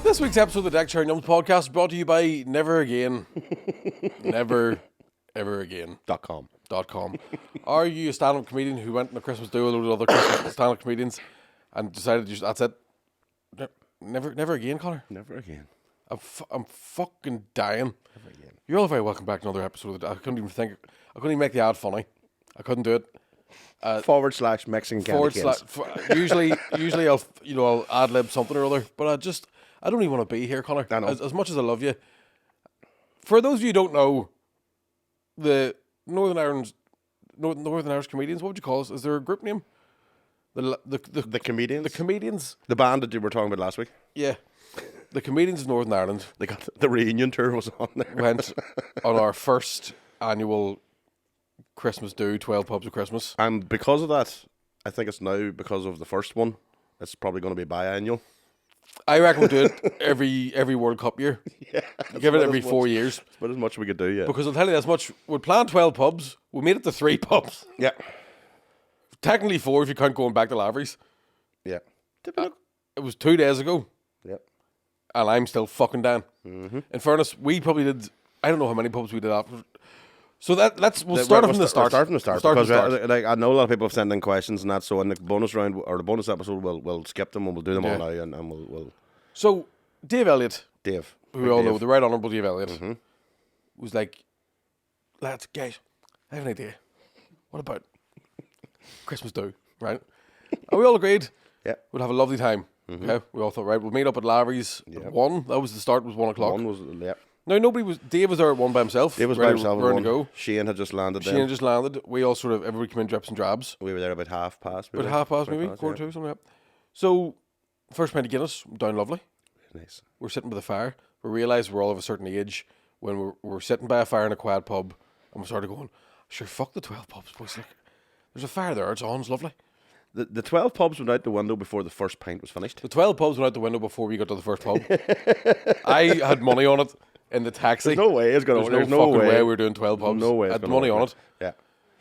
This week's episode of the Deck Chair and Yums podcast is brought to you by Never Again. Never, ever again. .com. Are you a stand-up comedian who went on a Christmas do with a load of other Christmas stand-up comedians and decided that's it? Never again, Connor? Never again. I'm fucking dying. Never again. You're all very welcome back to another episode of the I couldn't even make the ad funny. I couldn't do it. / Mexican candy canes. Usually I'll ad lib something or other, but I don't even want to be here, Connor. I know. As much as I love you. For those of you who don't know, the Northern Irish comedians, what would you call us? Is there a group name? The comedians? The comedians. The band that you were talking about last week. Yeah. The comedians of Northern Ireland. They got the reunion tour was on there. Went on our first annual Christmas do, 12 pubs of Christmas. And because of that, I think it's now because of the first one, it's probably going to be biannual. I reckon we'll do it every World Cup year. Yeah. Give it every 4 years. It's about as much we could do, yeah. Because I'll tell you this much, we planned 12 pubs, we made it to 3 pubs. Yeah. Technically 4 if you count going back to Lavery's. Yeah. It was 2 days ago. Yep. And I'm still fucking down. Mm-hmm. In fairness, we probably did, I don't know how many pubs we did after. So we'll start from the start. Start from the start. Because I know a lot of people have sent in questions and that, so in the bonus round, or the bonus episode, we'll skip them and we'll do them all now and we'll... So, Dave Elliott, who we all Dave. know, the Right Honourable Dave Elliott, was like, lads, guys, I have an idea. What about Christmas do, right? And we all agreed we'd have a lovely time. Okay? We all thought, right, we'll meet up at Lavery's at 1. That was the start, was 1 o'clock. 1 was, No, Dave was there at 1 by himself. Dave was by himself ready at 1. to go. Shane had just landed then. Shane had just landed. We all everybody came in drips and drabs. We were there about half past. About half past maybe, quarter to, something like that. So, first pint of Guinness, down lovely. Nice. We're sitting by the fire. We realised we're all of a certain age when we're sitting by a fire in a quiet pub and we started going, sure, fuck the 12 pubs, boys. Like, there's a fire there, it's on, it's lovely. The 12 pubs went out the window before the first pint was finished. The 12 pubs went out the window before we got to the first pub. I had money on it in the taxi. There's no way it's going to There's no fucking way we're doing 12 pubs. No way. I had money on it. Yeah.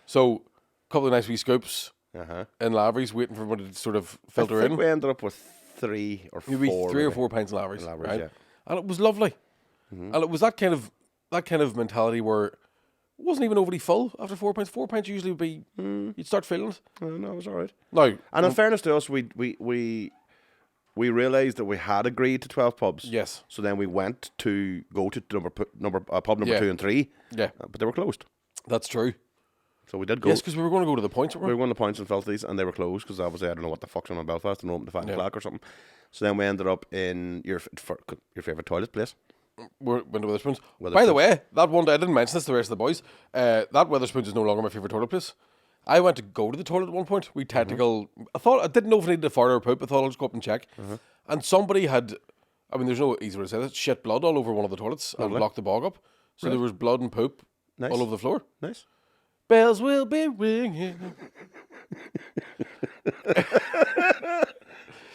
So, a couple of nice wee scoops in Lavery's, waiting for everybody to sort of filter I think in. we ended up with 3 or 4. Maybe 3 or 4 pints in Lavery's, right? Yeah. And it was lovely. And it was that kind of mentality where it wasn't even overly full after 4 pints. 4 pints usually would be, you'd start feeling it. No, it was all right. No. And in fairness to us, we realised that we had agreed to 12 pubs. Yes. So then we went to go to pub number 2 and 3. Yeah. But they were closed. That's true. So we did go. Yes, because we were going to go to the points, weren't We we? were going to Points and Filthies, and they were closed because obviously I don't know what the fuck's on in Belfast and open to 5 o'clock or something. So then we ended up in your favourite toilet place. We went to Wetherspoons. By the way, that one day, I didn't mention this to the rest of the boys, that Wetherspoons is no longer my favourite toilet place. I went to go to the toilet at one point. I didn't know if I needed to fart or poop. I thought I'll just go up and check. And somebody had, there's no easy way to say this, shit blood all over one of the toilets and blocked the bog up. So there was blood and poop all over the floor. Nice. Bells will be ringing.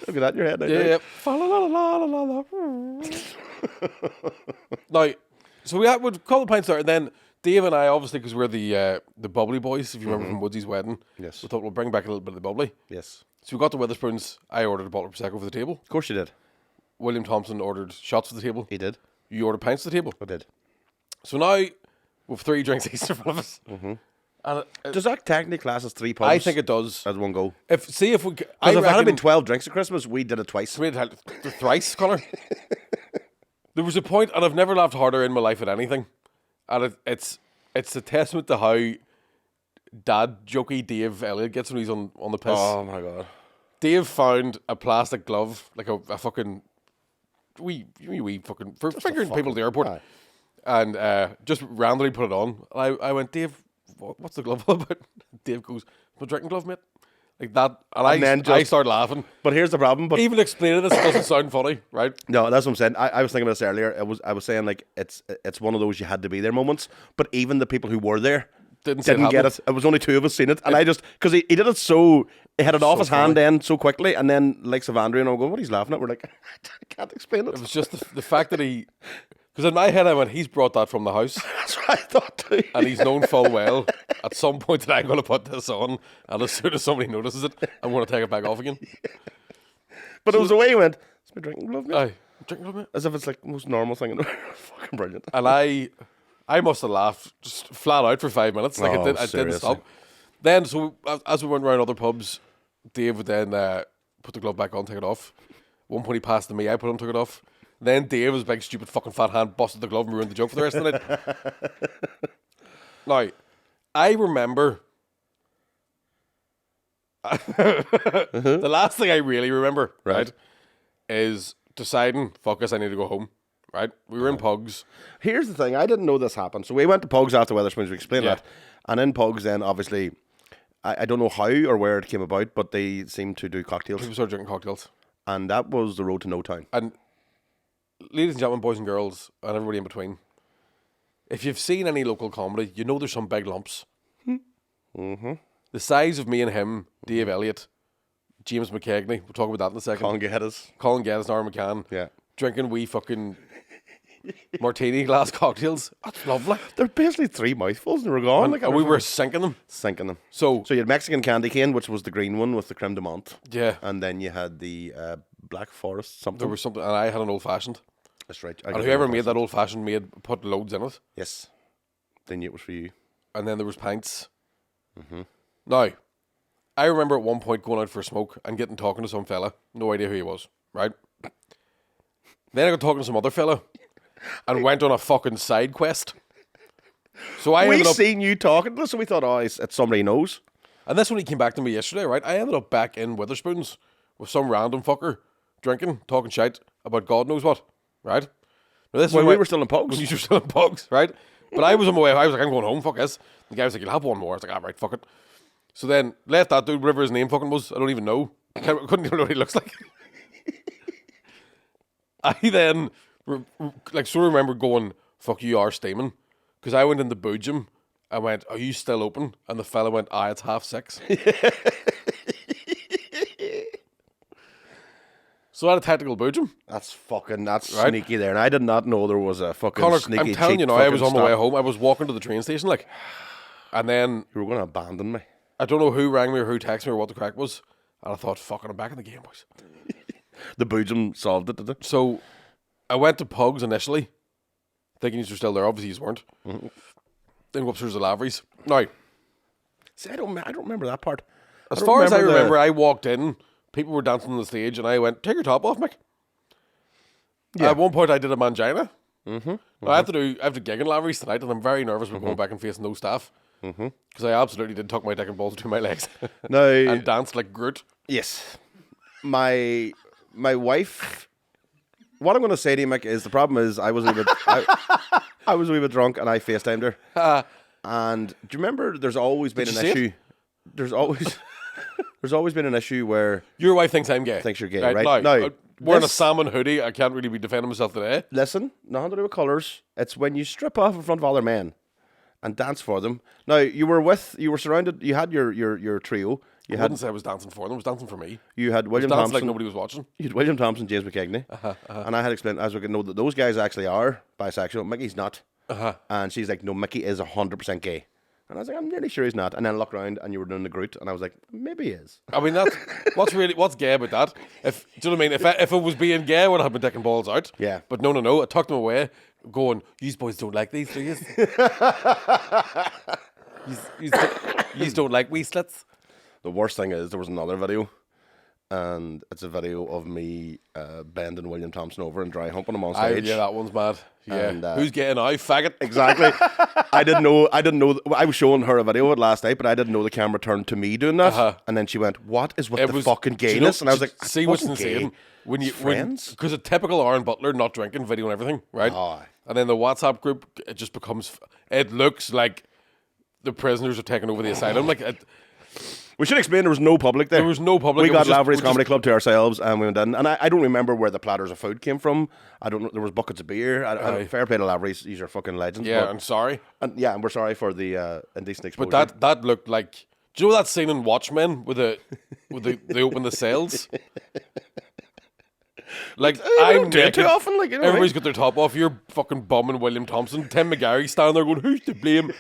Look at that in your head now. Yeah. Fa la la la la la la. Now, so we'd call the pints there, and then Dave and I, obviously, because we're the bubbly boys, if you remember from Woodsy's wedding, Yes. we thought we'll bring back a little bit of the bubbly. Yes. So we got to Wetherspoons. I ordered a bottle of Prosecco for the table. Of course you did. William Thompson ordered shots for the table. He did. You ordered pints for the table. I did. So now we have 3 drinks each in front of us. And Does that technically class as 3 pubs? I think it does. As one go. If it had been 12 drinks at Christmas, we did it twice. We had thrice, Connor. There was a point, and I've never laughed harder in my life at anything. And it's a testament to how dad jokey Dave Elliott gets when he's on the piss. Oh my god. Dave found a plastic glove, like a fucking wee fucking for fingering people at the airport. Aye. And just randomly put it on. I went, Dave, what's the glove all about? Dave goes, my drinking glove, mate. Like that. And I started laughing. But here's the problem. But even explaining this doesn't sound funny, right? No, that's what I'm saying. I was thinking about this earlier. I was saying like it's one of those you had to be there moments. But even the people who were there didn't get it. It was only 2 of us seen it. And I just, because he did it so, he had it off his hand then so quickly. And then like Savandri and I go, what he's laughing at? We're like, I can't explain it. It was just the fact that because Because in my head I went, he's brought that from the house. That's what I thought too. And he's known full well at some point that I'm going to put this on, and as soon as somebody notices it, I'm going to take it back off again. But it was the way he went, it's my drinking glove, mate. Aye, drinking glove, mate. As if it's like the most normal thing in the world. Fucking brilliant. And I must have laughed just flat out for 5 minutes. Like I didn't stop. Then, so as we went around other pubs, Dave would then put the glove back on, take it off. One point he passed to me, I put him, took it off. Then Dave, his big stupid fucking fat hand, busted the glove and ruined the joke for the rest of the night. Now, I remember the last thing I really remember, right, is deciding, fuck this, I need to go home. Right? We were in Pugs. Here's the thing, I didn't know this happened. So we went to Pugs after Wetherspoons, we explained that. And in Pugs then, obviously, I don't know how or where it came about, but they seemed to do cocktails. People started drinking cocktails. And that was the road to No Town. And ladies and gentlemen, boys and girls, and everybody in between, if you've seen any local comedy, you know there's some big lumps. Mm-hmm. The size of me and him, Dave Elliott, James McKegney, we'll talk about that in a second. Colin Geddes, Nara McCann. Yeah. Drinking wee fucking martini glass cocktails. That's lovely. They're basically 3 mouthfuls and we're gone. And we were sinking them. So you had Mexican candy cane, which was the green one with the creme de menthe. Yeah. And then you had the Black Forest something. There was something, and I had an old fashioned. That's right. And whoever made that old fashioned put loads in it. Yes. They knew it was for you. And then there was pints. Mm-hmm. Now, I remember at one point going out for a smoke and talking to some fella. No idea who he was, right? Then I got talking to some other fella and went on a fucking side quest. So we seen you talking to us, so we thought, it's somebody he knows. And this when he came back to me yesterday, right? I ended up back in Wetherspoons with some random fucker drinking, talking shite about God knows what, right? Now, this when we were still in Pugs. When you were still in Pugs, right? But I was on my way. I was like, I'm going home, fuck this. The guy was like, you'll have one more. I was like, all right, fuck it. So then, let that dude, whatever his name fucking was, I don't even know. Couldn't even know what he looks like. I then, sort of remember going, fuck you are steaming. Because I went in the boojum. I went, are you still open? And the fella went, it's 6:30. So I had a tactical boojum. That's sneaky there. And I did not know there was a fucking Connor, sneaky I'm telling you now, I was on my way home. I was walking to the train station, and then... You were going to abandon me. I don't know who rang me or who texted me or what the crack was. And I thought, fucking, I'm back in the game, boys. The boojum solved it, did it? So I went to Pugs initially, thinking you were still there. Obviously, you weren't. Mm-hmm. Then go upstairs to Lavery's. Now, see, I don't remember that part. As far as I remember, I walked in, people were dancing on the stage, and I went, take your top off, Mick. Yeah. At one point, I did a mangina. Mm-hmm. I have to gig in Lavery's tonight, and I'm very nervous about going back and facing no staff. Because I absolutely did tuck my dick and balls between my legs. No. And danced like Groot. Yes. My wife... What I'm going to say to you, Mick, is the problem is I was a wee bit, I was a wee bit drunk and I FaceTimed her. And do you remember there's always been an issue? There's always been an issue where... Your wife thinks I'm gay. Thinks you're gay, right? Now wearing a salmon hoodie, I can't really be defending myself today. Listen, nothing to do with colours. It's when you strip off in front of other men and dance for them. Now, you were surrounded, you had your trio. I wouldn't say I was dancing for them, I was dancing for me. You had William Thompson. Thompson. Like nobody was watching. You had William Thompson, James McKegney. And I had explained, I was like, no, those guys actually are bisexual. Mickey's not. And she's like, no, Mickey is 100% gay. And I was like, I'm nearly sure he's not. And then I looked around and you were doing the Groot. And I was like, maybe he is. I mean, what's gay about that? Do you know what I mean? If it was being gay, I would have been taking balls out. Yeah. But no. I tucked them away, going, these boys don't like these, do you? You don't like wee slits. The worst thing is there was another video, and it's a video of me bending William Thompson over and dry humping him on stage. Yeah, that one's mad. Yeah, and, who's getting out, faggot? Exactly. I didn't know. I was showing her a video of it last night, but I didn't know the camera turned to me doing that. And then she went, "What is with the fucking gayness?" And I was like, "See what's insane when you because a typical Aaron Butler not drinking video and everything, right? And then the WhatsApp group, it just becomes. It looks like the prisoners are taking over the asylum, like." We should explain there was no public there. There was no public. We got Lavery's Comedy Club to ourselves and we went in. And I don't remember where the platters of food came from. I don't know. There was buckets of beer. Fair play to Lavery's. These are fucking legends. Yeah, I'm sorry. And we're sorry for the indecent exposure. But that looked like... Do you know that scene in Watchmen where they open the cells? Like, I I'm don't do it too naked. often. Like, you know what I Everybody's mean? got their top off. You're fucking bombing William Thompson. Tim McGarry standing there going, who's to blame?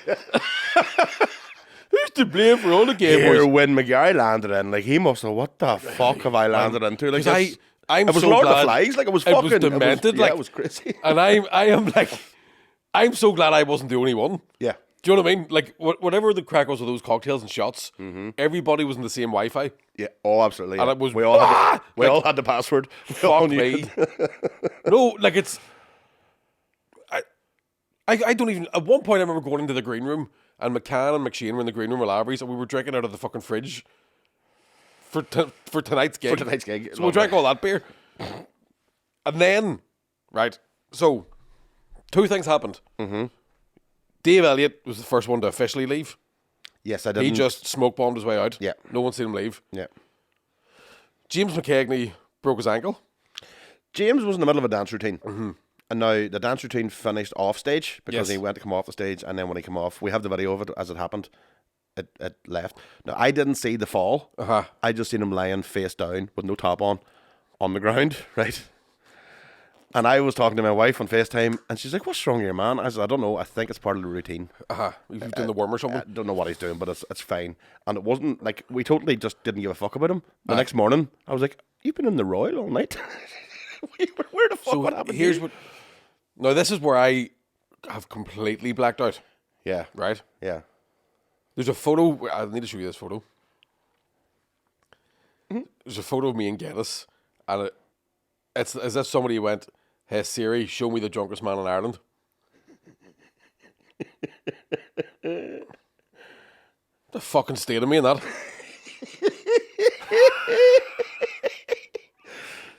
Who's to blame for all the game Here, boys? when McGarry landed in, like, he must have, what the fuck have I landed into? Like, I'm it was so Lord glad of the Flies. Like, it was fucking demented. It was crazy. And I am like, I'm so glad I wasn't the only one. Yeah. Do you know what I mean? Like, whatever the crack was with those cocktails and shots, everybody was in the same Wi-Fi. Yeah. Oh, absolutely. And Yeah. it was, we all had the password. We all fuck knew me. it. No, like it's. I don't even. At one point, I remember going into the green room, and McCann and McShane were in the green room with Lavery's, and we were drinking out of the fucking fridge for tonight's gig. For tonight's gig. So we drank all that beer, and then, right. So, two things happened. Mm-hmm. Dave Elliott was the first one to officially leave. Yes, I did. He just smoke bombed his way out. Yeah. No one seen him leave. Yeah. James McKegney broke his ankle. James was in the middle of a dance routine. Mm-hmm. And now the dance routine finished off stage because Yes. he went to come off the stage, and then when he came off, we have the video of it as it happened. It left. Now, I didn't see the fall. Uh-huh. I just seen him lying face down with no top on the ground, right? And I was talking to my wife on FaceTime, and she's like, "What's wrong with your man?" I said, "I don't know. I think it's part of the routine. He's doing the worm or something. I don't know what he's doing, but it's fine." And it wasn't like we totally just didn't give a fuck about him. The next morning, I was like, "You've been in the Royal all night. Where the fuck? So what happened?" here's here? what. Now this is where I have completely blacked out. Yeah, Right. yeah. There's a photo. I need to show you this photo. There's a photo of me and Geddes, and it's as if somebody went, "Hey Siri, show me the drunkest man in Ireland." The fucking state of me in that.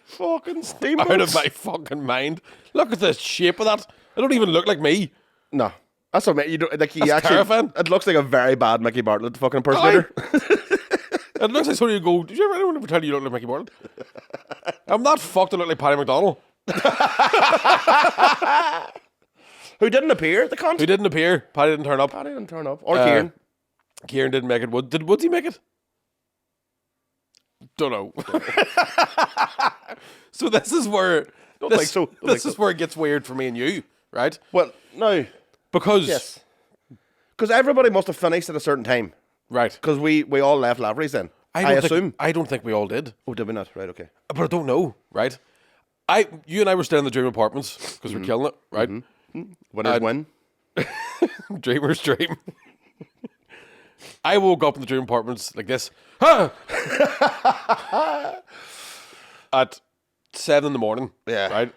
Fucking steamboats. Out of my fucking mind. Look at the shape of that. I don't even look like me. No, that's what you don't like. He That's actually, terrifying. it looks like a very bad Mickey Bartlett fucking impersonator. It looks like somebody would go, did you ever anyone ever tell you look like Mickey Bartlett? I'm not fucked to look like Paddy McDonald. Who didn't appear? The cunt. Who didn't appear. Paddy didn't turn up. Paddy didn't turn up. Or Kieran. Kieran didn't make it. Did Woodsy make it? Don't know. So this is where Don't think so. Don't this think is so. where it gets weird for me and you, right? Well, no. Because Yes. Because everybody must have finished at a certain time. right. Because we all left Lavery's then. I assume. I don't think we all did. Oh, did we not? Right, okay. But I don't know, right? You and I were staying in the Dream Apartments because we're killing it, right? Winners win. Dreamer's dream. I woke up in the Dream Apartments like this. Huh! At 7 in the morning. Yeah. Right?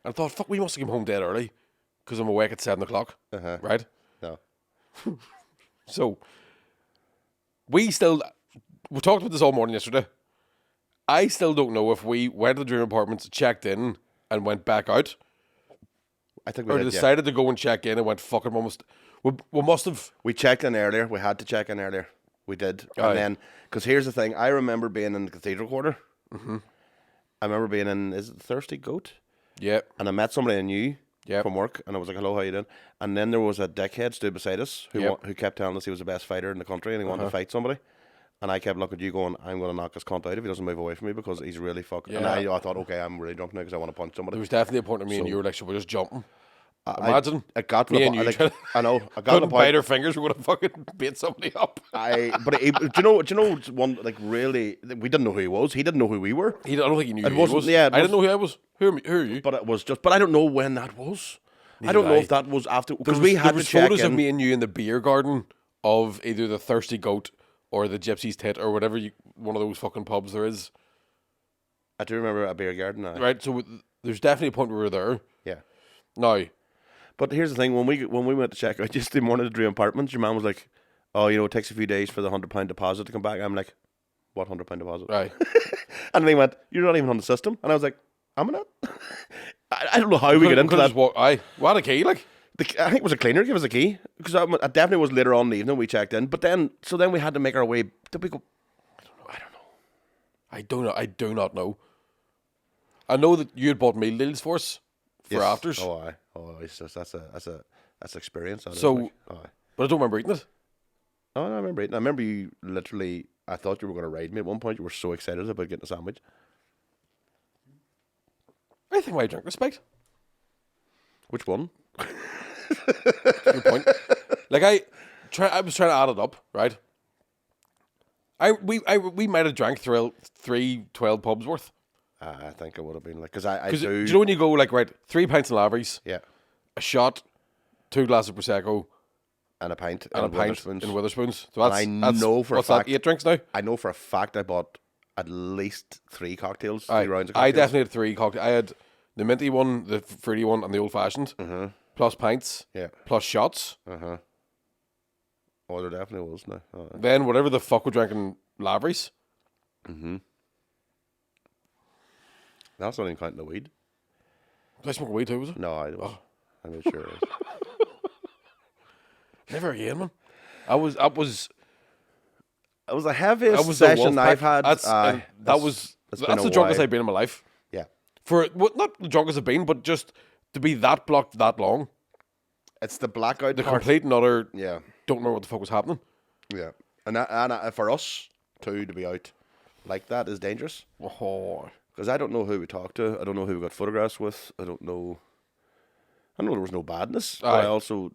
I thought, fuck, we must have come home dead early because I'm awake at 7 o'clock. Right? No. So, we talked about this all morning yesterday. I still don't know if we went to the Dream Apartments, checked in, and went back out, I think we or did, decided to go and check in and went, fucking, we must have. We checked in earlier. We had to check in earlier. We did. Aye. And then, because here's the thing. I remember being in the Cathedral Quarter. Mm-hmm. I remember being in, is it the Thirsty Goat? Yeah. And I met somebody I knew Yep. from work, and I was like, "Hello, how you doing?" And then there was a dickhead stood beside us who Yep. who kept telling us he was the best fighter in the country and he wanted to fight somebody. And I kept looking at you, going, "I'm going to knock this cunt out if he doesn't move away from me because he's really fucking." And Yeah. I thought, okay, I'm really drunk now because I want to punch somebody. There was definitely a point of me and So- you were like, "Should we just jumping?" I- Imagine. It got to Me the and point. you Like, trying to- I know. I got to the Couldn't bite point. our fingers. We would have fucking beat somebody up. But do you know one like really? We didn't know who he was. He didn't know who we were. I don't think he knew It who wasn't- he was. yeah, it I didn't was- know who I was. Who are you? But it was just. But I don't know when that was. I don't did know I. if that was after because There we was- had there to was check photos in. of me and you in the beer garden of either the Thirsty Goat or the Gypsy's Tit or whatever one of those fucking pubs there is. I do remember a beer garden. Right, so there's definitely a point where we were there. Yeah. Now, But here's the thing: when we went to check out just the morning of the Dream Apartments, your man was like, "Oh, it takes a few days for the £100 deposit to come back." I'm like, "What £100 deposit?" right. And then he went, "You're not even on the system." And I was like, "I'm not." I don't know how we get into that. What a key, like. I think it was a cleaner give us a key because I definitely was later on in the evening we checked in. But then we had to make our way. Did we go? I don't know. I do not know. I know that you had bought meal deals for us for Yes. afters, Oh, aye. Oh, it's just that's experience. That is, So- like, aye. but I don't remember eating it. Oh, no, I remember eating. I remember you literally. I thought you were going to ride me at one point. You were so excited about getting a sandwich. I think I drink respect. Which one? Good point. Like I was trying to add it up, right? We might have drank 12 pubs worth. I think it would have been like, because I Do do. you know when you go like, right, 3 pints of Lavery's, Yeah. a shot, 2 glasses of Prosecco, And a pint. and a pint Wetherspoons. in Wetherspoons. So And I know for a what's fact. that, 8 drinks now? I know for a fact I bought at least 3 cocktails, 3 I rounds of cocktails. definitely had 3 cocktails. I had the minty one, the fruity one, and the old fashioned, plus pints, Yeah. plus shots. Oh, there definitely was now. Then whatever the fuck we're drinking Lavery's. That's not even counting the weed. Did I smoke weed too, was it? No, I was. I'm not sure. Never again, man. It was It was the heaviest That was the session wolf I've pack. had. That's been the a drunkest while. I've been in my life. Yeah. Not the drunkest I've been, but just to be that blocked that long. It's the blackout The part. complete and utter Yeah. don't know what the fuck was happening. Yeah. And for us, too, to be out like that is dangerous. Oh. Because I don't know who we talked to. I don't know who we got photographs with. I know there was no badness. But I also,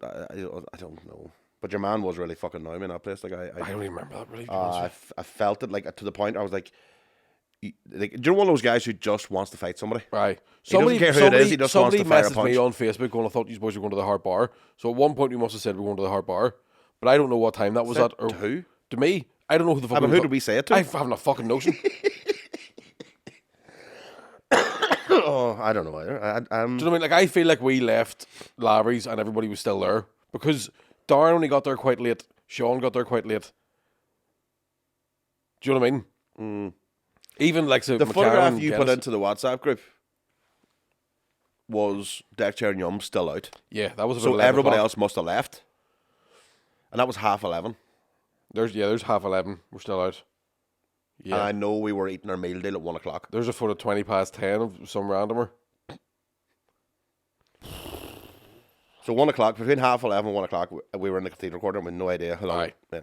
I don't know. But your man was really fucking annoying me in that place. Like I don't even remember that really. I felt it like to the point I was like, do you know one of those guys who just wants to fight somebody? Right. He doesn't care who it is, he just wants to fire a Somebody messaged me on Facebook going, I thought you boys were going to the Hard Bar. So at one point we must have said we were going to the Hard Bar. But I don't know what time that was at. Or To who? To me. I don't know who the fuck Who did we say it to? I haven't a fucking notion. Oh, I don't know either. Do you know what I mean? Like, I feel like we left Lavery's and everybody was still there. Because Darren only got there quite late. Sean got there quite late. Do you know what I mean? Even like the photograph you put into the WhatsApp group was Deck Chair and Yum still out. Yeah, that was about So 11 everybody o'clock. else must have left. And that was 11:30. There's 11:30. We're still out. Yeah. And I know we were eating our meal deal at 1 o'clock. There's a photo 10 of some randomer. So 1 o'clock, between 11:30 and 1 o'clock, we were in the cathedral quarter and we had no idea how long. Aye. Yeah.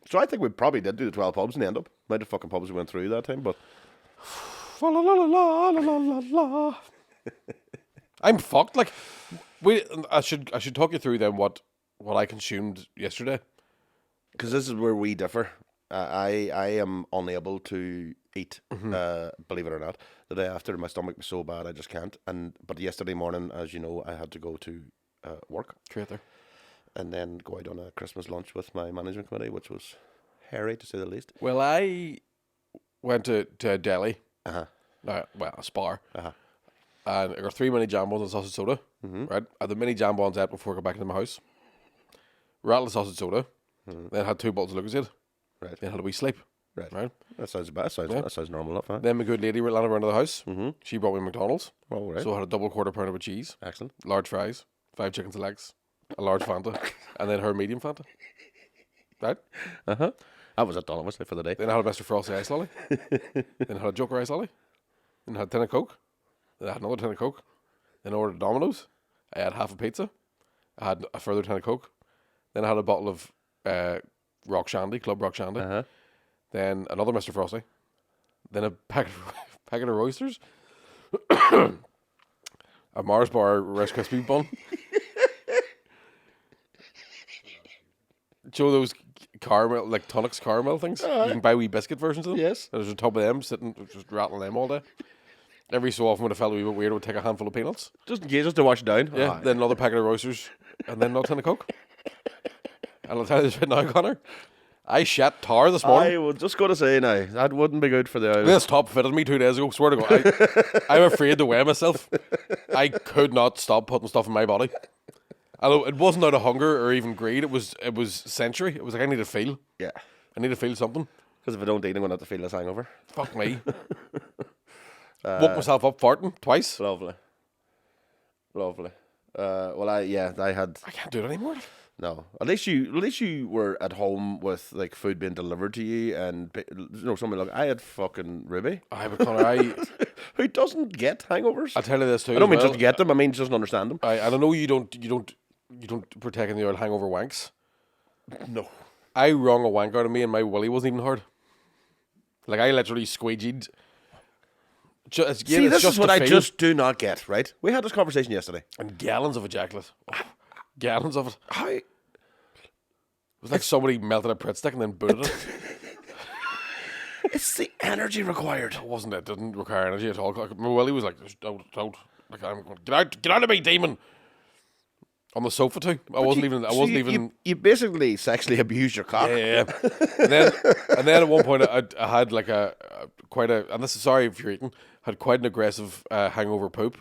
So I think we probably did do the 12 pubs in the end up. Might have fucking pubs we went through that time, but La, la, la, la, la, la, la, la. I'm fucked. Like, I should talk you through then what I consumed yesterday. because this is where we differ. I am unable to eat, believe it or not. The day after, my stomach was so bad I just can't. But yesterday morning, as you know, I had to go to work Creator. and then go out on a Christmas lunch with my management committee, which was hairy to say the least. Well, I went to a deli. Uh-huh. A Spar. Uh-huh. And I got 3 mini jambons and sausage soda. Right? I had the mini jambons out before I got back into my house. Rattled the sausage soda. Then had 2 bottles of Lucozade. Right. Then had a wee sleep. Right. That sounds bad. That sounds normal enough, huh? Then my good lady ran around to the house. She brought me McDonald's. Oh, right. So I had a double quarter pounder with cheese, Excellent. large fries, 5 chicken legs, a large Fanta, and then her medium Fanta. Right? Uh-huh. That was it done, obviously, for the day. Then I had a Mr. Frosty ice lolly. Then I had a Joker ice lolly. Then I had a tin of Coke. Then I had another tin of Coke. Then I ordered Domino's. I had half a pizza. I had a further tin of Coke. Then I had a bottle of Rock Shandy, Club Rock Shandy. Uh-huh. Then another Mr. Frosty. Then a packet of oysters. A Mars Bar Rice Krispie bun. Do you know those caramel, like tonics caramel things? You can buy wee biscuit versions of them. Yes. And there's a tub of them sitting, just rattling them all day. Every so often when I felt a wee bit weird, I would take a handful of peanuts. Just in case, just to wash it down. Yeah. Then another packet of oysters. And then another tin of Coke. And I'll tell you this right now, Connor. I shat tar this morning. I was just going to say now, that wouldn't be good for the eyes. This top fitted me 2 days ago. Swear to God. I'm afraid to weigh myself. I could not stop putting stuff in my body. Although it wasn't out of hunger or even greed. It was sensory. It was like I need to feel. Yeah. I need to feel something. Because if I don't eat, I'm going to have to feel this hangover. Fuck me. Woke myself up farting twice. Lovely. Well, I had... I can't do it anymore. No. At least you were at home with like food being delivered to you and something like I had fucking Ruby. But Connor, who doesn't get hangovers. I'll tell you this too. I don't mean as well. just get them, I mean just understand them. I know you don't partake in the old hangover wanks. No. I wrung a wank out of me and my willy wasn't even hard. Like I literally squeegeed See, this is what I just do not get, right? We had this conversation yesterday. And gallons of ejaculate. Oh, gallons of it. How? It was like somebody melted a Pritt stick and then booted it. It's the energy required. It wasn't. It didn't require energy at all. Like, Willie was like, don't. Like, I'm going, get out of me, demon. On the sofa too. I wasn't even. You basically sexually abused your cock. Yeah. and then at one point I had like and this is, sorry if you're eating, had quite an aggressive hangover poop.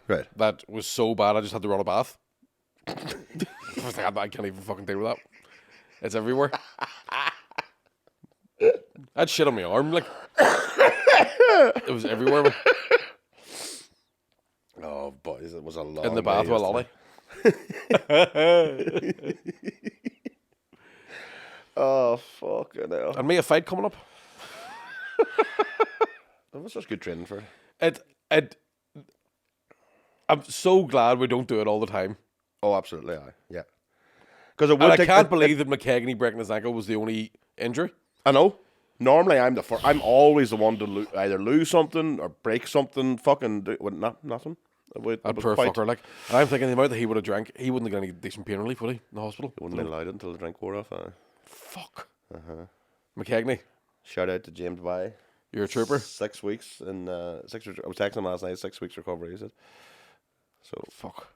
Right. That was so bad I just had to run a bath. I was like, I can't even fucking deal with that. It's everywhere. I had shit on my arm, like it was everywhere. Man. Oh, boys, it was a lot. In the bath with Ollie. Oh, fucking hell. And me a fight coming up. That was just good training for it. I'm so glad we don't do it all the time. Oh, absolutely, yeah. Because I can't believe that McKegney breaking his ankle was the only injury. I know. Normally, I'm always the one to either lose something or break something. Fucking nothing. That poor fucker. Like, and I'm thinking the amount that he would have drank, he wouldn't have got any decent pain relief, would he? In the hospital. He wouldn't have allowed it until the drink wore off. Fuck. McKegney. Shout out to James By. You're a trooper. 6 weeks and I was texting him last night. 6 weeks recovery. He said. So fuck.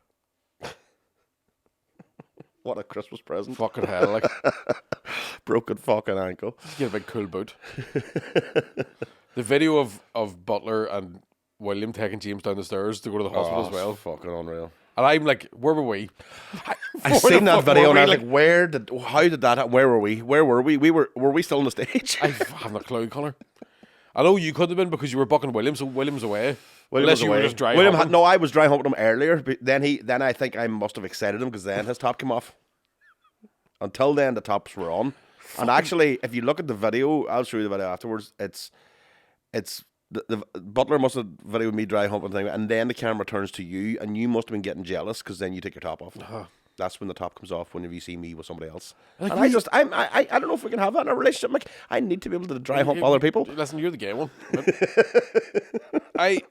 What a Christmas present. Fucking hell, like. Broken fucking ankle. Get a big cool boot. The video of Butler and William taking James down the stairs to go to the hospital as well. Fucking unreal. And I'm like, where were we? I seen that video and I was like, how did that happen? Where were we? Were we still on the stage? I haven't a clue, Connor. I know you could have been because you were bucking William, so William's away. Unless you were just dry humping. No, I was dry humping him earlier. But then I think I must have excited him because then his top came off. Until then, the tops were on. And actually, if you look at the video, I'll show you the video afterwards. It's the Butler must have videoed me dry humping thing, and then the camera turns to you, and you must have been getting jealous because then you take your top off. That's when the top comes off whenever you see me with somebody else. Like, and I don't know if we can have that in a relationship. Like, I need to be able to dry hump other people. Listen, you're the gay one.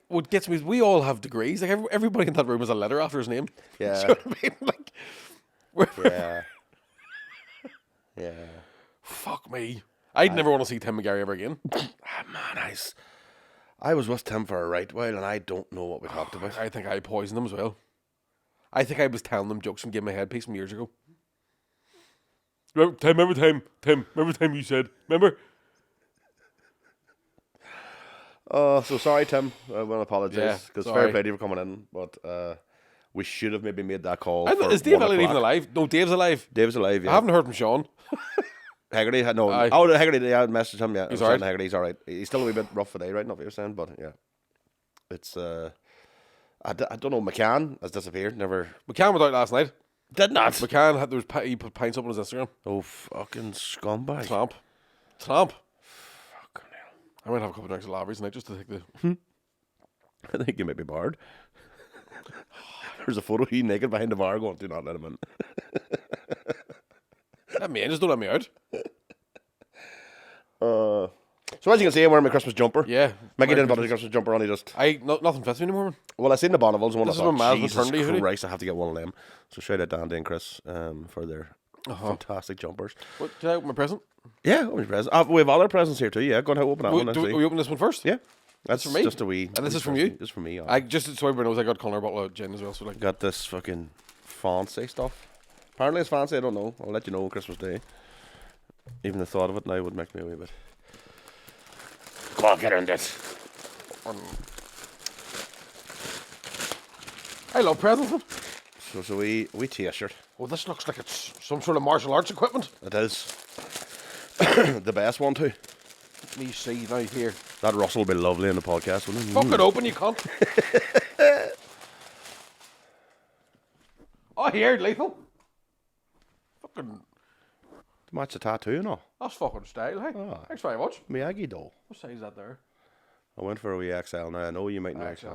What gets me is we all have degrees. Like everybody in that room has a letter after his name. Yeah. Do you know what I mean? Like, yeah. Yeah. Fuck me. I'd never want to see Tim McGarry ever again. Man, I was with Tim for a right while, and I don't know what we talked about. I think I poisoned him as well. I think I was telling them jokes and giving my headpiece from years ago. Remember time you said, remember? So sorry, Tim. I want to apologise because fair play to you for coming in, but we should have maybe made that call. Is Dave Elliott even alive? No, Dave's alive. Dave's alive, yeah. I haven't heard from Sean. Haggerty had no. Haggerty, I messaged him. Yeah, he's alright. Haggerty, he's alright. He's still a wee bit rough today, right? Not what you're saying, but yeah, it's. I don't know. McCann has disappeared. Never. McCann was out last night. Did not. McCann he put pints up on his Instagram. Oh fucking scumbag. Tramp. Fucking hell. I might have a couple of drinks at Lavery's tonight just to take the. I think you might be barred. There's a photo of you naked behind the bar going, do not let him in. Let me in, just don't let me out. So as you can see, I'm wearing my Christmas jumper. Yeah. Mickey didn't buy the Christmas jumper, only just... Nothing fits me anymore, man. Well, I seen the Bonneville's one. This is my man's maternity hoodie. Christ, I have to get one of them. So shout out to Andy and Chris for their fantastic jumpers. What, can I open my present? Yeah, open your present. We have other presents here too, yeah. Go ahead, open that one. We open this one first? Yeah. That's for me? Just a wee... And this is from you? This is from me, yeah. I just, so everybody knows, I got Connor a bottle of gin as well. So got this fucking fancy stuff. Apparently it's fancy, I don't know. I'll let you know on Christmas Day. Even the thought of it now would make me a wee bit... Come on, get in this. I love presents. So we t-shirt. Oh, this looks like it's some sort of martial arts equipment. It is. The best one too. Let me see now here. That Russell will be lovely in the podcast, wouldn't it? Fuck it open, you cunt. Oh, here, lethal. Fucking... Match the tattoo and all. That's fucking style, hey. Oh. Thanks very much. Miyagi doll. What size is that there? I went for a wee XL now. I know you might know XL.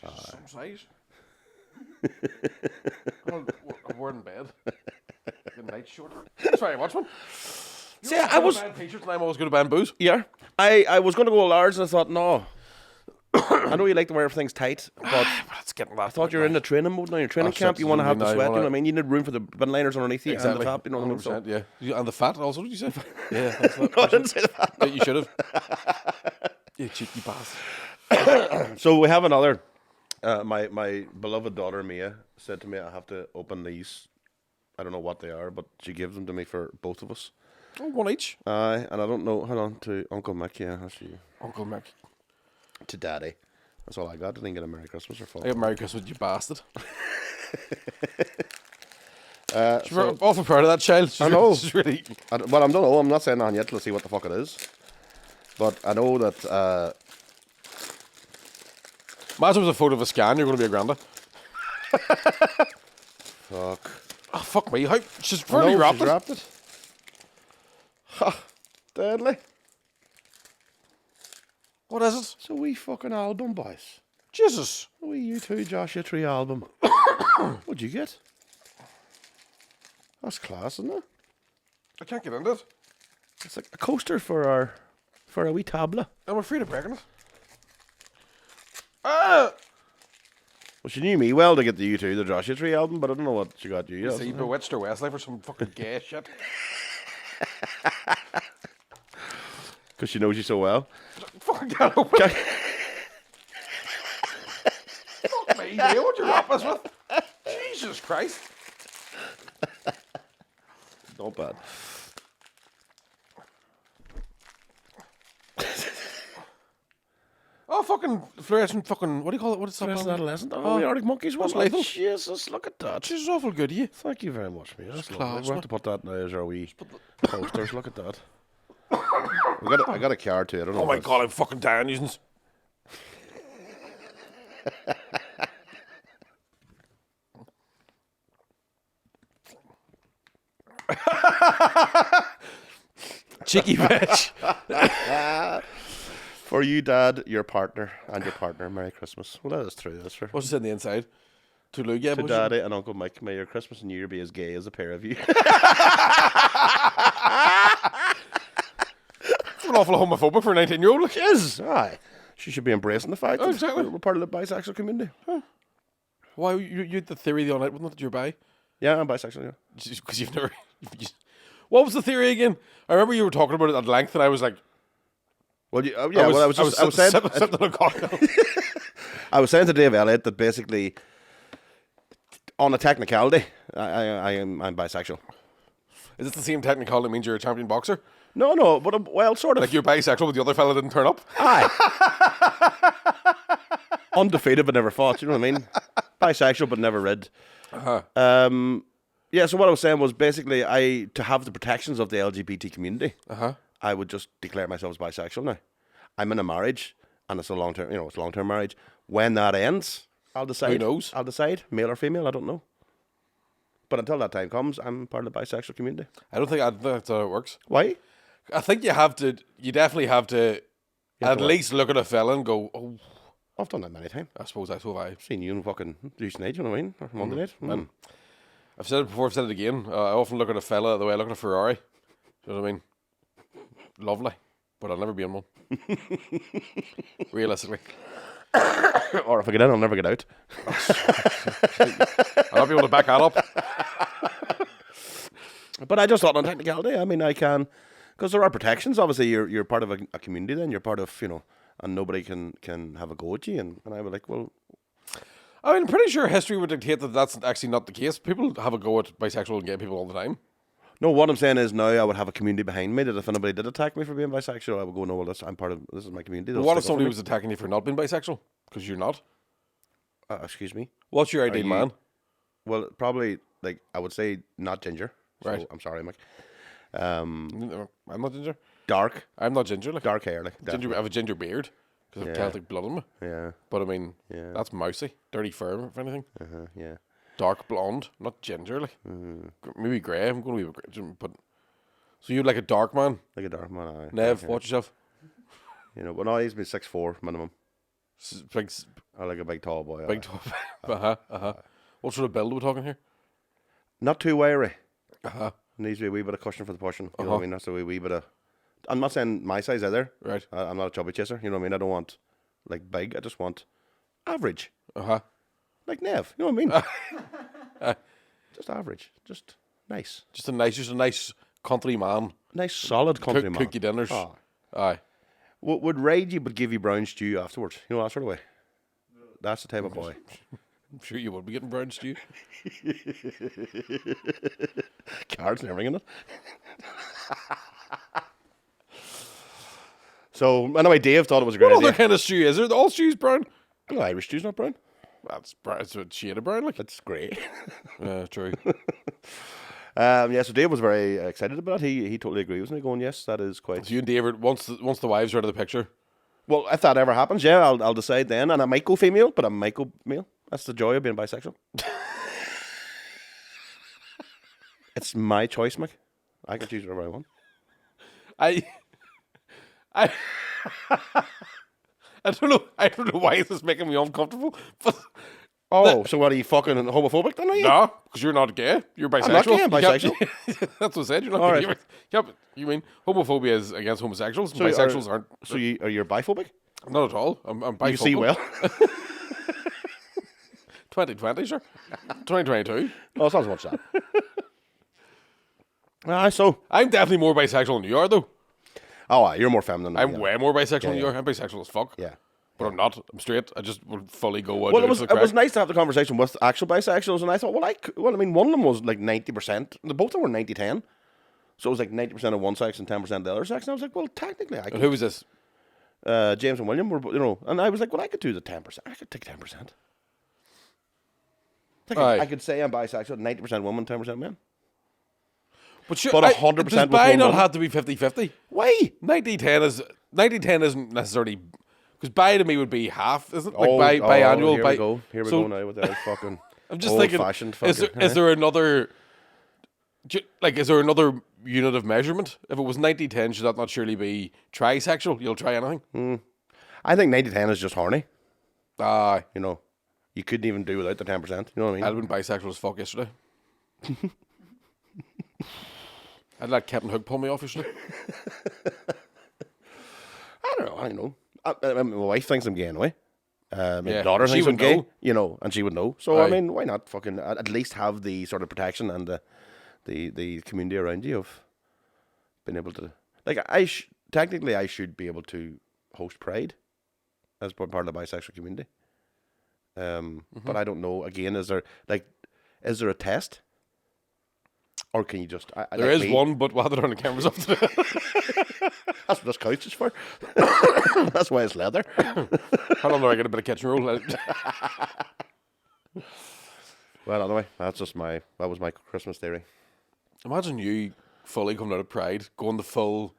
Just some size. I'm wearing bed. Like a night short. Thanks very much, man. See, I was... T-shirts and I'm always going to ban booze. Yeah. I was going to go large and I thought, no. I know you like to wear everything's tight, but it's getting that. I thought you were in the training mode now. Your training camp, you want to have the sweat. You know what I mean? You need room for the bin liners underneath you and the top. You know what I mean? So. Yeah, and the fat also. Did you say? Yeah, that's No, I didn't say that. Yeah, you should have. You cheeky bastard. So we have another. My beloved daughter Mia said to me, I have to open these. I don't know what they are, but she gives them to me for both of us. Oh, one each. And I don't know. Hold on, to Uncle Mick. Yeah, that's you. Uncle Mick. To Daddy. That's all I got. I didn't get a Merry Christmas or fall. I got Merry Christmas, you bastard. She's So, awful proud of that child. I know. She's really. Well, I don't know. I'm not saying that yet. Let's see what the fuck it is. But I know that. Imagine it was a photo of a scan. You're going to be a granda. Fuck. Oh, fuck me. How? She's fairly wrapped. She's wrapped it. Ha. Deadly. What is it? It's a wee fucking album, boys. Jesus. A wee U2 Joshua Tree album. What'd you get? That's class, isn't it? I can't get into it. It's like a coaster for a wee tablet. I'm afraid of breaking it. Ah! Well, she knew me well to get the U2, the Joshua Tree album, but I don't know what she got you. See, bewitched her Westlife or some fucking gay shit. Because she knows you so well. Fucking get over it. Fuck me, Neil. What'd you wrap us with? Jesus Christ. Not bad. Oh, fucking fluorescent fucking, what do you call it? What is that? Fluorescent called? adolescent. Oh, the Arctic Monkeys one. That's lethal. Jesus, look at that. Jesus, awful good, yeah. Thank you very much, mate. That's class, lovely. We'll man. have to put that now as our wee posters. Look at that. I got a card too. I don't know. Oh my god, I'm fucking dying using this. Cheeky bitch. For you, Dad, your partner, and your partner, Merry Christmas. Well, let us through this. For What's it in the inside? To Lou, yeah. to Daddy and Uncle Mike, may your Christmas and New Year be as gay as a pair of you. It's an awful homophobic for a 19-year-old. Look. Yes, aye. She should be embracing the fact Oh, that exactly. we're part of the bisexual community. Why you had the theory the other night, wasn't it, that you're bi? Yeah, I'm bisexual, yeah. Because you've never. What was the theory again? I remember you were talking about it at length, and I was like, Well, I was saying, sipping on cocktail. I was saying to Dave Elliott that basically, on a technicality, I'm bisexual. Is it the same technicality that means you're a champion boxer? No, but well, sort of. Like you're bisexual, but the other fella didn't turn up? Aye. Undefeated but never fought, you know what I mean? Bisexual but never rid. Yeah, so what I was saying was basically to have the protections of the LGBT community, I would just declare myself as bisexual now. I'm in a marriage, and it's a long-term, it's a long-term marriage. When that ends, I'll decide. Who knows? I'll decide, male or female, I don't know. But until that time comes, I'm part of the bisexual community. I don't think that's how it works. Why? I think you definitely have to at least look at a fella and go, oh, I've done that many times. I suppose that's who I. Seen you in fucking Tuesday night, you know what I mean? Or Monday night. And I've said it before, I've said it again. I often look at a fella the way I look at a Ferrari. You know what I mean? Lovely. But I'll never be in one. Realistically. Or if I get in, I'll never get out. I'll not be able to back that up. But I just thought on technicality, I mean, I can, because there are protections. Obviously, you're part of a community then. You're part of, and nobody can have a go at you. And I was like, well... I mean, I'm pretty sure history would dictate that that's actually not the case. People have a go at bisexual and gay people all the time. No, what I'm saying is now I would have a community behind me that if anybody did attack me for being bisexual, I would go, no, well, this is my community. But what if somebody was attacking you for not being bisexual? Because you're not. Excuse me? What's your ideal man? Well, probably, I would say not ginger. Right. So, I'm sorry, Mike. I'm not ginger. Dark. I'm not ginger. Like Dark hair. ginger. I have a ginger beard because I have Celtic blood in me. Yeah. But I mean, that's mousy. Dirty fur, if anything. Yeah. Dark blonde, not ginger. Like maybe grey. I'm going to be grey. But so you'd like a dark man? Like a dark man, aye. Nev, watch yourself. But no, he's been 6'4" minimum. Big, I like a big tall boy. big top. What sort of build are we talking here? Not too wiry. Needs to be a wee bit of cushion for the pushing. You know what I mean? That's a wee bit of... I'm not saying my size either. Right. I'm not a chubby chaser. You know what I mean? I don't want like big. I just want average. Uh-huh. Like Nev. You know what I mean? Just average. Just nice. Just a nice country man. Nice, solid country man. Cook you dinners. Oh. Aye. Would raid you but give you brown stew afterwards? You know, that sort of way. That's the type of boy. I'm sure you would be getting brown stew. Cards and everything in it. So, anyway, Dave thought it was a great What idea. other kind of stew is there? All stew's brown. No, Irish stew's not brown. That's brown. It's a shade of brown, like. It's grey. True. So Dave was very excited about it. He totally agreed with me, going, yes, that is quite... So you and David, once the wives are out of the picture. Well, if that ever happens, yeah, I'll decide then. And I might go female, but I might go male. That's the joy of being bisexual. It's my choice, Mick. I can choose whatever I want. I don't know why this is making me uncomfortable. But So what, are you fucking homophobic then, are you? no, because you're not gay. You're bisexual. I'm not gay, I'm You can't- bisexual. That's what I said. You're not All gay. right. Yeah, but you mean homophobia is against homosexuals? So Bisexuals aren't. So are you biphobic? Not at all. I'm bifocal. You see well. 2020, sure. 2022. Oh, it's not as much that. So. I'm definitely more bisexual than you are, though. Oh, you're more feminine. I'm way more bisexual than you yeah. are. I'm bisexual as fuck. Yeah. But I'm not. I'm straight. I just would fully go. Well, it was nice to have the conversation with actual bisexuals, and I thought, I mean, one of them was like 90%. Both of them were 90-10. So it was like 90% of one sex and 10% of the other sex. And I was like, well, technically, I could. And who was this? James and William were, and I was like, well, I could do the 10%. I could take 10%. I could say I'm bisexual, 90% women, 10% men. But sure, 100% does bi not have to be 50-50? Why? 90-10 isn't necessarily, because bi to me would be half, isn't it? Like biannual. Here we go. Here we go now with that fucking. I'm just thinking, is there another unit of measurement? If it was 90-10, should that not surely be trisexual? You'll try anything? I think 90-10 is just horny. Aye. You couldn't even do without the 10%. You know what I mean? I'd been bisexual as fuck yesterday. I'd let Captain Hook pull me off yesterday. I don't know. My wife thinks I'm gay anyway. My Yeah, daughter she thinks I'm would gay, know. And she would know. So, Aye. I mean, why not fucking at least have the sort of protection and the community around you of being able to... Like, technically, I should be able to host Pride as part of the bisexual community. But I don't know. Again, is there a test? Or can you just... There is one, but we'll have it on the cameras up today. That's what this couch is for. That's why it's leather. How long do I get a bit of kitchen roll? Well, anyway, that was my Christmas theory. Imagine you fully coming out of Pride, going the full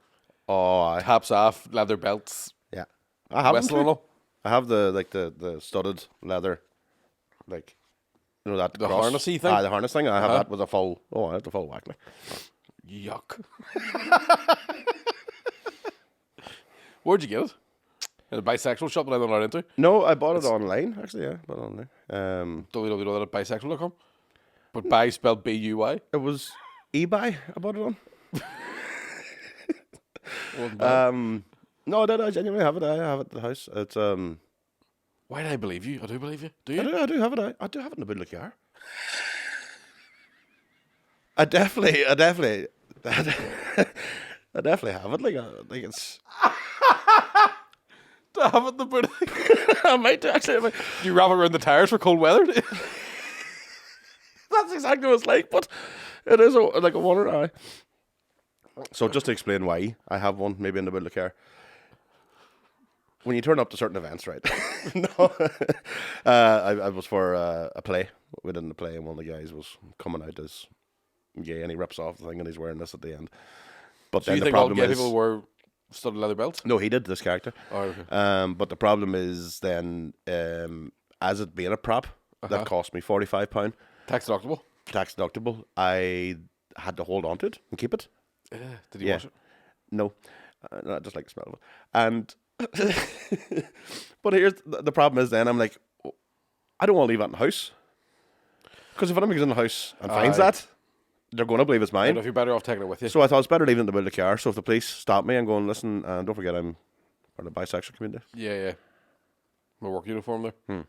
Oh, taps off, leather belts, yeah. I have whistle and them. all. I have the studded leather, like, that The cross. harnessy thing? The harness thing. I have that with a full. Oh, I have the full whack. Like. Yuck. Where'd you get it? In a bisexual shop that I'm not into? No, I bought it online. Actually, yeah, bought it online. www.bisexual.com. But bi spelled B-U-Y. It was eBay. I bought it on. Wasn't bad. No, I genuinely have it. I have it at the house. It's Why did I believe you? I do believe you. Do you? I do have it. I do have it in the boot of the car. I definitely have it. Like it's. To have it in the boot. I might actually. Do you wrap it around the tires for cold weather? That's exactly what it's like, but it is like a wonder eye. So just to explain why I have one, maybe in the middle of the car. When you turn up to certain events, right? No, I was for a play. We did a play, and one of the guys was coming out as gay, and he rips off the thing, and he's wearing this at the end. But So then you the think all problem gay is, people were studded leather belts? no, he did this character. Oh, okay. But the problem is then, as it being a prop, that cost me £45. Tax deductible? Tax deductible. I had to hold on to it and keep it. Did you wash it? No, I just like the smell of it. And but here's the problem is then I'm like, I don't want to leave that in the house, because if anybody goes in the house and finds that, they're going to believe it's I don't mine. know if you're better off taking it with you. So I thought it's better leaving it in the middle of the car. So if the police stop me and going, listen, and don't forget I'm part of the bisexual community. Yeah. my work uniform there.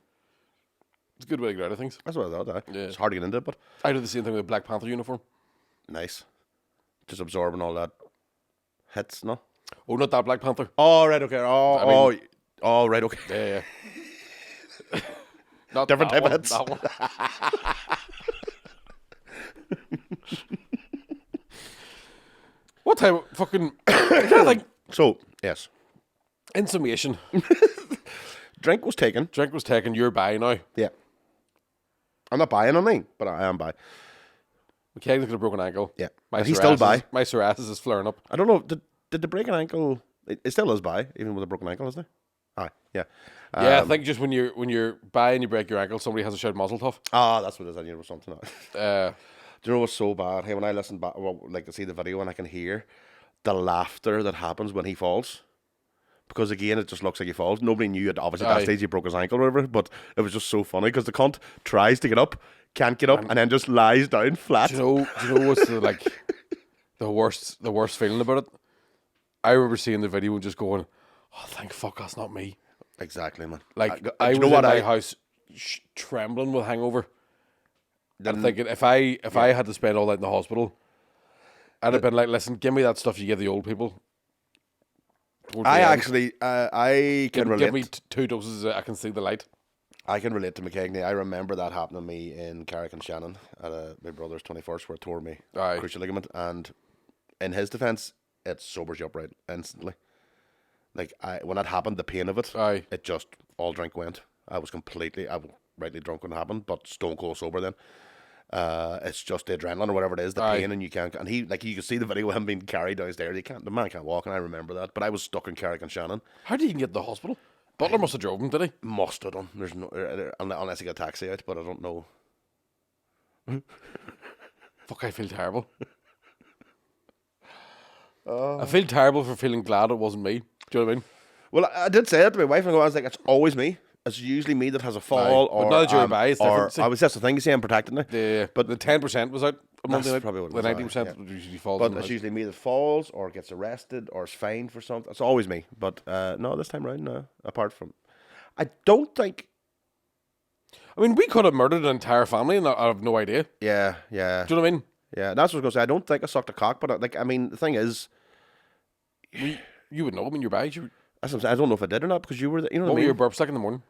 It's a good way to get out of things. That's what I thought. Yeah. It's hard to get into it, but I do the same thing with a Black Panther uniform. nice. Just absorbing all that hits, no? Oh, not that Black Panther. Oh, right, okay. Oh, right, okay. Yeah. Not Different that type of one, hits. that one. What type of fucking... I'm trying to think. So, yes. In summation, Drink was taken. drink was taken, you're by now. Yeah. I'm not buying anything, but I am by. McKagan's got a broken ankle. Yeah. My And he's still by. My psoriasis is flaring up. I don't know. Did the break an ankle? It still is by, even with a broken ankle, isn't it? Aye, yeah. Yeah, I think just when you're by and you break your ankle, somebody has to shout muzzle tough. That's what it is. I knew it was something. Do Uh, you know what's so bad? Hey, when I listen back, like to see the video and I can hear the laughter that happens when he falls. Because again, it just looks like he falls. Nobody knew it. Obviously, at that stage he broke his ankle or whatever. But it was just so funny because the cunt tries to get up, can't get up, and then just lies down flat. do you know what's the worst feeling about it? I remember seeing the video and just going, "Oh, thank fuck, that's not me." Exactly, man. Like I was in my house trembling with hangover. I'm thinking if I had to spend all night in the hospital, I'd have been like, "Listen, give me that stuff you give the old people." I can relate. Give me 2 doses. I can see the light. I can relate to McKegney. I remember that happening to me in Carrick and Shannon at my brother's 21st, where it tore me cruciate ligament. And in his defence, it sobers you up right instantly. Like when that happened, the pain of it, it just all drink went. I was rightly drunk when it happened, but stone cold sober then. It's just the adrenaline or whatever it is, the pain, and you can't. And you can see the video of him being carried downstairs. The man can't walk, and I remember that. But I was stuck in Carrick and Shannon. How did he even get to the hospital? Butler must have drove him, did he? Must have done. There's no unless he got a taxi out, but I don't know. Fuck, I feel terrible. I feel terrible for feeling glad it wasn't me. Do you know what I mean? Well, I did say that to my wife, and I was like, "It's always me. It's usually me that has a fall." But now that you're by, it's different. I was that's the thing. You see, I'm protecting it. But the 10% was out. That's probably what it was. The 90% usually falls. But it's usually me that falls or gets arrested or is fined for something. It's always me. But no, this time around, no. Apart from, I don't think. I mean, we could have murdered an entire family, and I have no idea. Yeah. Do you know what I mean? Yeah, that's what I was going to say. I don't think I sucked a cock, but the thing is, you would know. I mean, you're by. That's what I'm saying. I don't know if I did or not because you were. You know what I mean? Your burps like in the morning?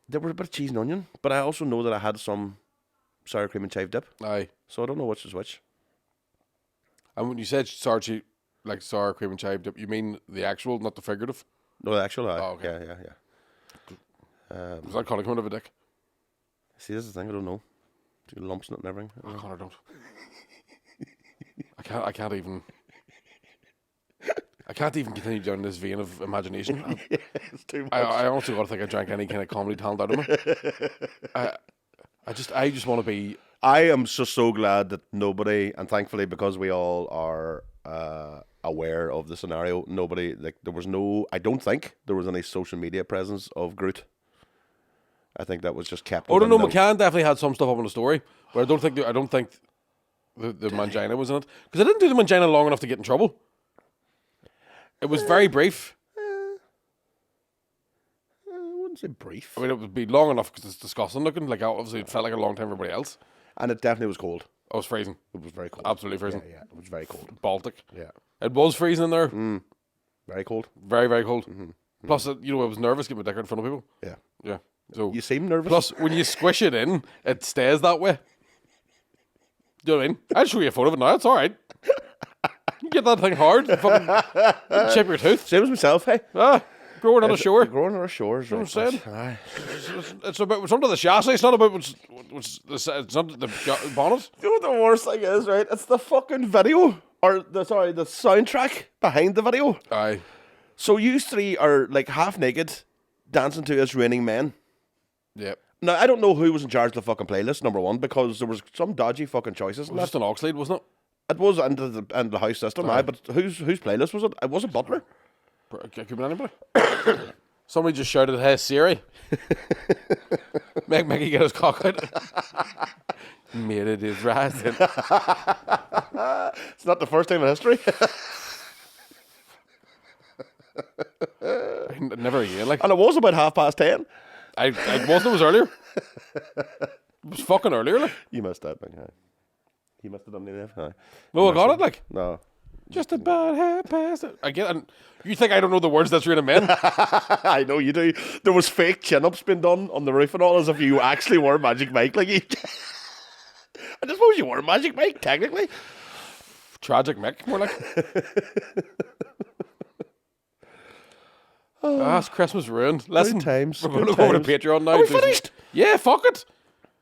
There were a bit of cheese and onion, but I also know that I had some sour cream and chive dip. Aye. So I don't know which is which. And when you said sour cream and chive dip, you mean the actual, not the figurative? No, the actual. Oh, okay. Yeah. Was that calling him of a dick? See, this is the thing. I don't know. Lumps in it and everything. Oh, Connor, don't. I can't even. I can't even continue down this vein of imagination. It's too much. I honestly got to think I drank any kind of comedy talent out of me. I just want to be. I am so glad that nobody, and thankfully because we all are aware of the scenario, nobody there was no. I don't think there was any social media presence of Groot. I think that was just kept. Oh no, McCann definitely had some stuff up on the story, but I don't think the mangina was in it because I didn't do the mangina long enough to get in trouble. It was very brief. I wouldn't say brief. I mean, it would be long enough because it's disgusting looking. Like obviously, it felt like a long time for everybody else. And it definitely was cold. I was freezing. It was very cold. Absolutely freezing. Yeah, it was very cold. Baltic. Yeah. It was freezing in there. Very cold. Very, very cold. Plus, I was nervous getting my dick out in front of people. Yeah. Yeah. So you seem nervous. Plus, when you squish it in, it stays that way. Do you know what I mean? I'll show you a photo of it now. It's all right. You get that thing hard. Fucking chip your tooth. Same as myself, hey. Growing on a shore. Growing on a shore, right? What I'm saying. It's under the chassis. It's not about it's not the bonnet. You know what the worst thing is, right? It's the fucking video. Or the soundtrack behind the video. Aye. So you three are like half naked, dancing to It's Raining Men. Yep. Now, I don't know who was in charge of the fucking playlist, number one, because there was some dodgy fucking choices. It was just an aux lead, wasn't it? It was under the house system, aye, but whose playlist was it? It wasn't Butler. Could be anybody. Somebody just shouted, "Hey Siri, make Mickey get his cock out." Made it is rising. It's not the first time in history. Never again, like. And it was about 10:30. It wasn't. It was earlier. It was fucking earlier. Like. You missed that thing. Aye. You must have done it. Aye. No, I got it. Like No. just about half past. I get. And you think I don't know the words that's written men? I know you do. There was fake chin-ups being done on the roof and all, as if you actually were Magic Mike. Like, I just suppose you were Magic Mike, technically. Tragic Mick, more like. It's Christmas ruined. Listen, times, we're going good to go over to times. Patreon now. Are we finished? Yeah, fuck it.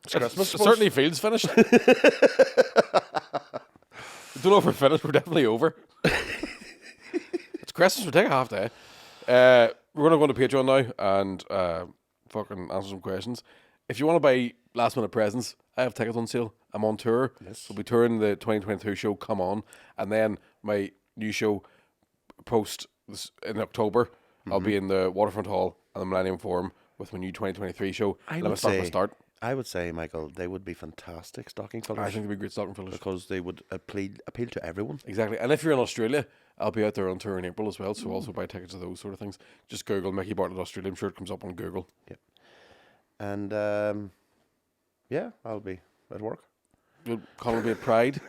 It's Christmas. It certainly feels finished. I don't know if we're finished. We're definitely over. It's Christmas. We'll take a half day. We're going to go to Patreon now and fucking answer some questions. If you want to buy last minute presents, I have tickets on sale. I'm on tour. Yes. We'll be touring the 2022 show, Come On. And then my new show, post in October, I'll be in the Waterfront Hall and the Millennium Forum with my new 2023 show. I would say, Michael, they would be fantastic stocking fillers. I think they'd be great stocking fillers. Because they would appeal to everyone. Exactly. And if you're in Australia, I'll be out there on tour in April as well. So also buy tickets to those sort of things. Just Google Mickey Bartlett Australia. I'm sure it comes up on Google. Yeah. And yeah, I'll be at work. Colin will be at Pride.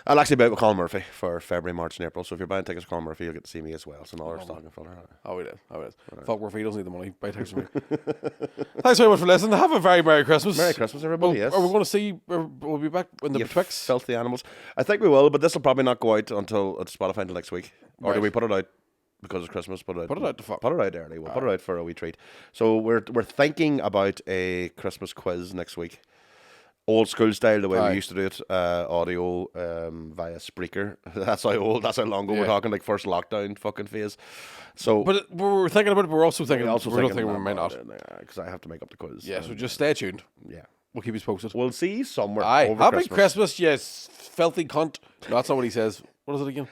I'll actually be out with Colin Murphy for February, March, and April. So if you're buying tickets for Colin Murphy, you'll get to see me as well. It's another stocking filler. Oh, it is. Right. Fuck Murphy, he doesn't need the money. Buy tickets for me. Thanks very much for listening. Have a very Merry Christmas. Merry Christmas, everybody. Yes. Are we going to see? We'll be back in the Betwixt. Filthy animals. I think we will, but this will probably not go out until Spotify until next week. Or do we put it out because it's Christmas? Put it out. To fuck. Put it out early. We'll put it out for a wee treat. So we're thinking about a Christmas quiz next week. Old school style, the way we used to do it, audio via Spreaker. That's how long ago we're talking, like first lockdown fucking phase. So, but we're thinking about it. But we're also thinking we might not, because I have to make up the quiz. Yeah, so just stay tuned. Yeah, we'll keep you posted. We'll see you somewhere. Aye, over happy Christmas, you filthy cunt. No, that's not what he says. What is it again?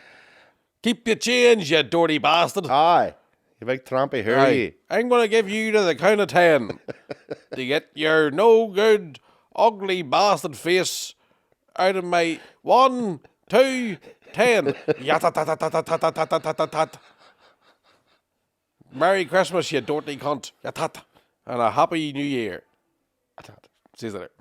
Keep your change, you dirty bastard. Aye, you big trampy hurry. I'm gonna give you to the count of 10 to get your no good, ugly bastard face out of my 1, 2, 10. Yatat. Merry Christmas, you dirty cunt. Yatat. And a happy new year. See you later.